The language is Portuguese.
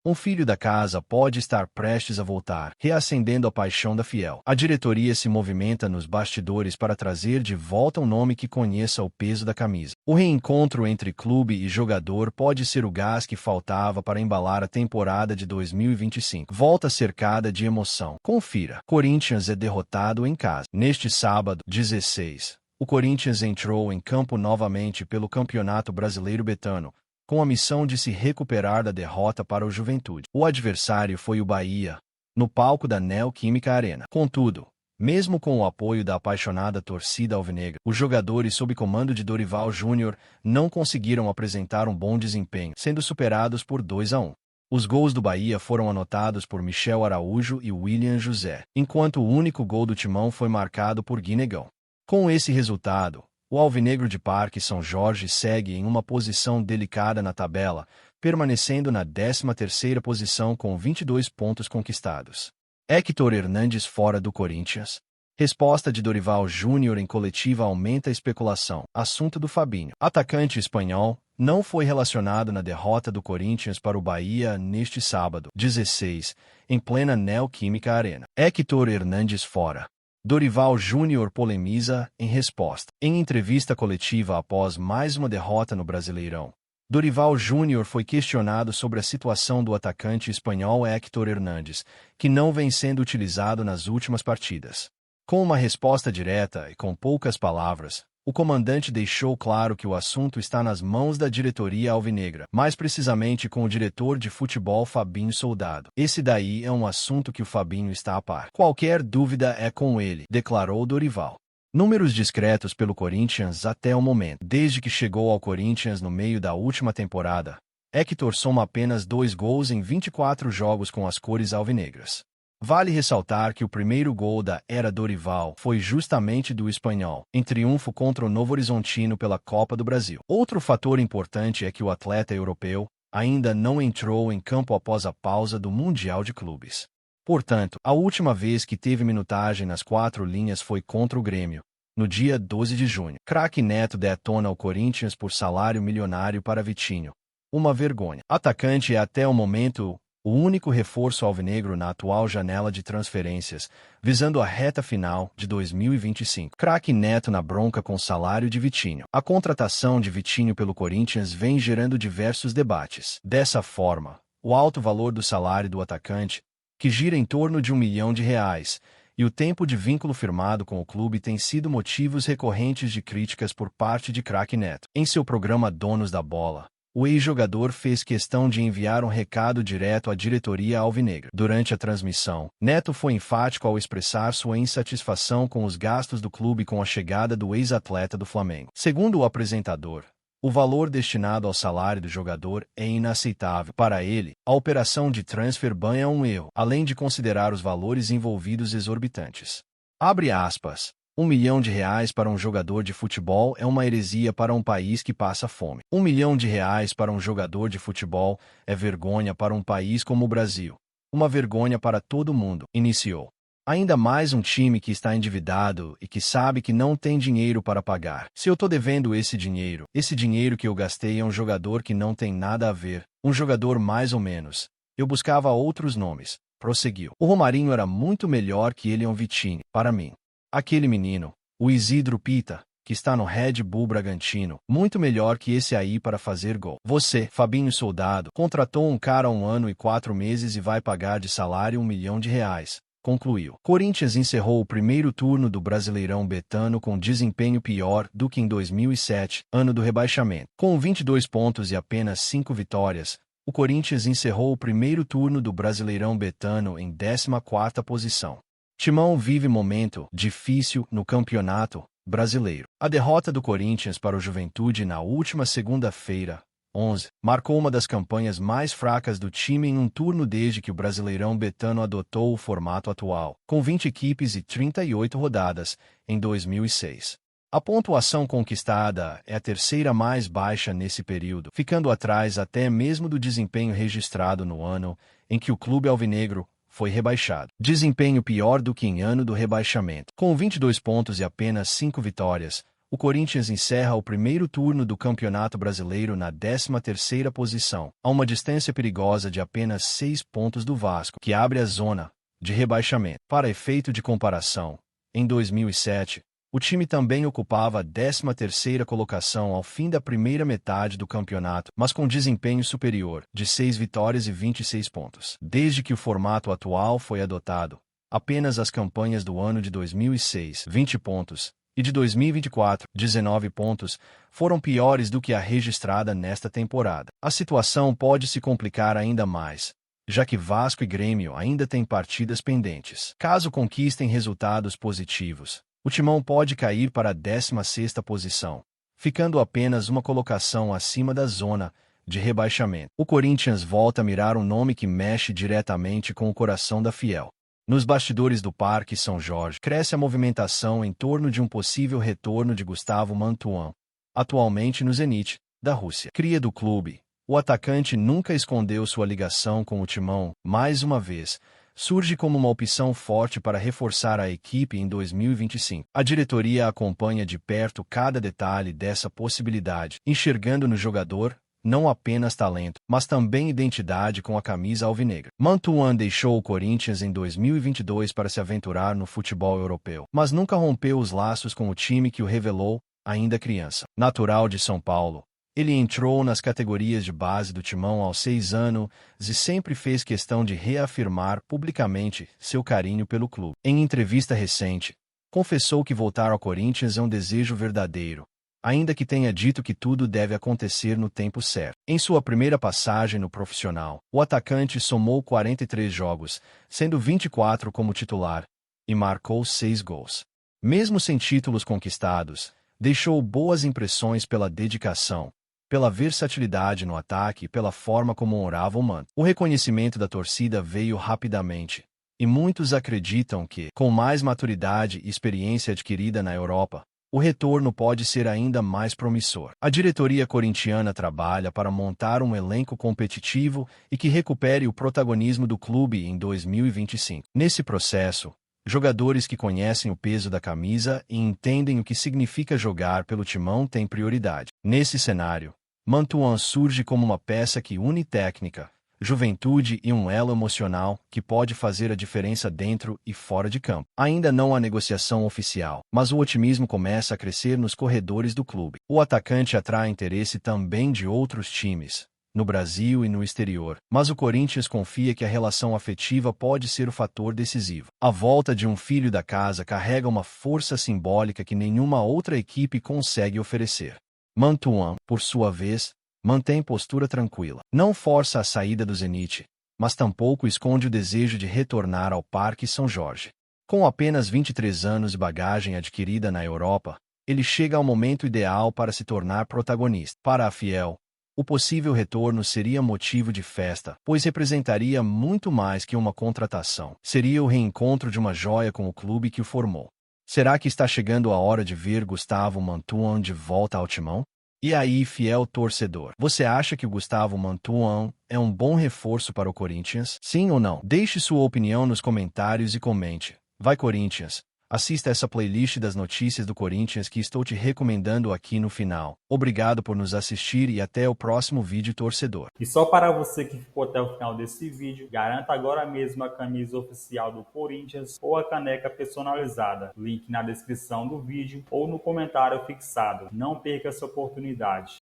Um filho da casa pode estar prestes a voltar, reacendendo a paixão da fiel. A diretoria se movimenta nos bastidores para trazer de volta um nome que conheça o peso da camisa. O reencontro entre clube e jogador pode ser o gás que faltava para embalar a temporada de 2025. Volta cercada de emoção. Confira. Corinthians é derrotado em casa. Neste sábado, 16, o Corinthians entrou em campo novamente pelo Campeonato Brasileiro Betano, com a missão de se recuperar da derrota para o Juventude. O adversário foi o Bahia, no palco da Neoquímica Arena. Contudo, mesmo com o apoio da apaixonada torcida alvinegra, os jogadores sob comando de Dorival Júnior não conseguiram apresentar um bom desempenho, sendo superados por 2-1. Os gols do Bahia foram anotados por Michel Araújo e William José, enquanto o único gol do Timão foi marcado por Guinegão. Com esse resultado, o alvinegro de Parque São Jorge segue em uma posição delicada na tabela, permanecendo na 13ª posição com 22 pontos conquistados. Héctor Hernandes fora do Corinthians? Resposta de Dorival Júnior em coletiva aumenta a especulação. Assunto do Fabinho. Atacante espanhol não foi relacionado na derrota do Corinthians para o Bahia neste sábado, 16, em plena Neoquímica Arena. Héctor Hernandes fora. Dorival Júnior polemiza em resposta. Em entrevista coletiva após mais uma derrota no Brasileirão, Dorival Júnior foi questionado sobre a situação do atacante espanhol Héctor Hernandes, que não vem sendo utilizado nas últimas partidas. Com uma resposta direta e com poucas palavras, o comandante deixou claro que o assunto está nas mãos da diretoria alvinegra, mais precisamente com o diretor de futebol Fabinho Soldado. Esse daí é um assunto que o Fabinho está a par. Qualquer dúvida é com ele, declarou Dorival. Números discretos pelo Corinthians até o momento. Desde que chegou ao Corinthians no meio da última temporada, Héctor soma apenas 2 gols em 24 jogos com as cores alvinegras. Vale ressaltar que o primeiro gol da era Dorival foi justamente do espanhol, em triunfo contra o Novo Horizontino pela Copa do Brasil. Outro fator importante é que o atleta europeu ainda não entrou em campo após a pausa do Mundial de Clubes. Portanto, a última vez que teve minutagem nas 4 linhas foi contra o Grêmio, no dia 12 de junho. Craque Neto detona o Corinthians por salário milionário para Vitinho. Uma vergonha. Atacante é até o momento o único reforço alvinegro na atual janela de transferências, visando a reta final de 2025. Craque Neto na bronca com salário de Vitinho. A contratação de Vitinho pelo Corinthians vem gerando diversos debates. Dessa forma, o alto valor do salário do atacante, que gira em torno de R$1 milhão, e o tempo de vínculo firmado com o clube têm sido motivos recorrentes de críticas por parte de Craque Neto. Em seu programa Donos da Bola, o ex-jogador fez questão de enviar um recado direto à diretoria alvinegra. Durante a transmissão, Neto foi enfático ao expressar sua insatisfação com os gastos do clube com a chegada do ex-atleta do Flamengo. Segundo o apresentador, o valor destinado ao salário do jogador é inaceitável. Para ele, a operação de transfer ban é um erro, além de considerar os valores envolvidos exorbitantes. Abre aspas. R$1 milhão para um jogador de futebol é uma heresia para um país que passa fome. R$1 milhão para um jogador de futebol é vergonha para um país como o Brasil. Uma vergonha para todo mundo, iniciou. Ainda mais um time que está endividado e que sabe que não tem dinheiro para pagar. Se eu tô devendo esse dinheiro que eu gastei é um jogador que não tem nada a ver, um jogador mais ou menos. Eu buscava outros nomes, prosseguiu. O Romarinho era muito melhor que ele, é um Vitinho, para mim. Aquele menino, o Isidro Pita, que está no Red Bull Bragantino, muito melhor que esse aí para fazer gol. Você, Fabinho Soldado, contratou um cara há 1 ano e 4 meses e vai pagar de salário R$1 milhão, concluiu. Corinthians encerrou o primeiro turno do Brasileirão Betano com desempenho pior do que em 2007, ano do rebaixamento. Com 22 pontos e apenas 5 vitórias, o Corinthians encerrou o primeiro turno do Brasileirão Betano em 14ª posição. Timão vive momento difícil no Campeonato Brasileiro. A derrota do Corinthians para o Juventude na última segunda-feira, 11, marcou uma das campanhas mais fracas do time em um turno desde que o Brasileirão Betano adotou o formato atual, com 20 equipes e 38 rodadas, em 2006. A pontuação conquistada é a 3ª mais baixa nesse período, ficando atrás até mesmo do desempenho registrado no ano em que o clube alvinegro foi rebaixado. Desempenho pior do que em ano do rebaixamento. Com 22 pontos e apenas 5 vitórias, o Corinthians encerra o primeiro turno do Campeonato Brasileiro na 13ª posição, a uma distância perigosa de apenas 6 pontos do Vasco, que abre a zona de rebaixamento. Para efeito de comparação, em 2007, o time também ocupava a 13ª colocação ao fim da primeira metade do campeonato, mas com desempenho superior, de 6 vitórias e 26 pontos. Desde que o formato atual foi adotado, apenas as campanhas do ano de 2006, 20 pontos, e de 2024, 19 pontos, foram piores do que a registrada nesta temporada. A situação pode se complicar ainda mais, já que Vasco e Grêmio ainda têm partidas pendentes. Caso conquistem resultados positivos, o Timão pode cair para a 16ª posição, ficando apenas uma colocação acima da zona de rebaixamento. O Corinthians volta a mirar um nome que mexe diretamente com o coração da Fiel. Nos bastidores do Parque São Jorge, cresce a movimentação em torno de um possível retorno de Gustavo Mantuan, atualmente no Zenit, da Rússia. Cria do clube, o atacante nunca escondeu sua ligação com o Timão, mais uma vez, surge como uma opção forte para reforçar a equipe em 2025. A diretoria acompanha de perto cada detalhe dessa possibilidade, enxergando no jogador não apenas talento, mas também identidade com a camisa alvinegra. Mantuan deixou o Corinthians em 2022 para se aventurar no futebol europeu, mas nunca rompeu os laços com o time que o revelou, ainda criança. Natural de São Paulo, ele entrou nas categorias de base do Timão aos 6 anos e sempre fez questão de reafirmar publicamente seu carinho pelo clube. Em entrevista recente, confessou que voltar ao Corinthians é um desejo verdadeiro, ainda que tenha dito que tudo deve acontecer no tempo certo. Em sua primeira passagem no profissional, o atacante somou 43 jogos, sendo 24 como titular, e marcou 6 gols. Mesmo sem títulos conquistados, deixou boas impressões pela dedicação, pela versatilidade no ataque e pela forma como honrava o manto. O reconhecimento da torcida veio rapidamente, e muitos acreditam que, com mais maturidade e experiência adquirida na Europa, o retorno pode ser ainda mais promissor. A diretoria corintiana trabalha para montar um elenco competitivo e que recupere o protagonismo do clube em 2025. Nesse processo, jogadores que conhecem o peso da camisa e entendem o que significa jogar pelo Timão têm prioridade. Nesse cenário, Mantuan surge como uma peça que une técnica, juventude e um elo emocional que pode fazer a diferença dentro e fora de campo. Ainda não há negociação oficial, mas o otimismo começa a crescer nos corredores do clube. O atacante atrai interesse também de outros times, no Brasil e no exterior, mas o Corinthians confia que a relação afetiva pode ser o fator decisivo. A volta de um filho da casa carrega uma força simbólica que nenhuma outra equipe consegue oferecer. Mantuan, por sua vez, mantém postura tranquila. Não força a saída do Zenit, mas tampouco esconde o desejo de retornar ao Parque São Jorge. Com apenas 23 anos de bagagem adquirida na Europa, ele chega ao momento ideal para se tornar protagonista. Para a Fiel, o possível retorno seria motivo de festa, pois representaria muito mais que uma contratação. Seria o reencontro de uma joia com o clube que o formou. Será que está chegando a hora de ver Gustavo Mantuan de volta ao Timão? E aí, fiel torcedor, você acha que o Gustavo Mantuan é um bom reforço para o Corinthians? Sim ou não? Deixe sua opinião nos comentários e comente. Vai Corinthians! Assista essa playlist das notícias do Corinthians que estou te recomendando aqui no final. Obrigado por nos assistir e até o próximo vídeo, torcedor. E só para você que ficou até o final desse vídeo, garanta agora mesmo a camisa oficial do Corinthians ou a caneca personalizada. Link na descrição do vídeo ou no comentário fixado. Não perca essa oportunidade.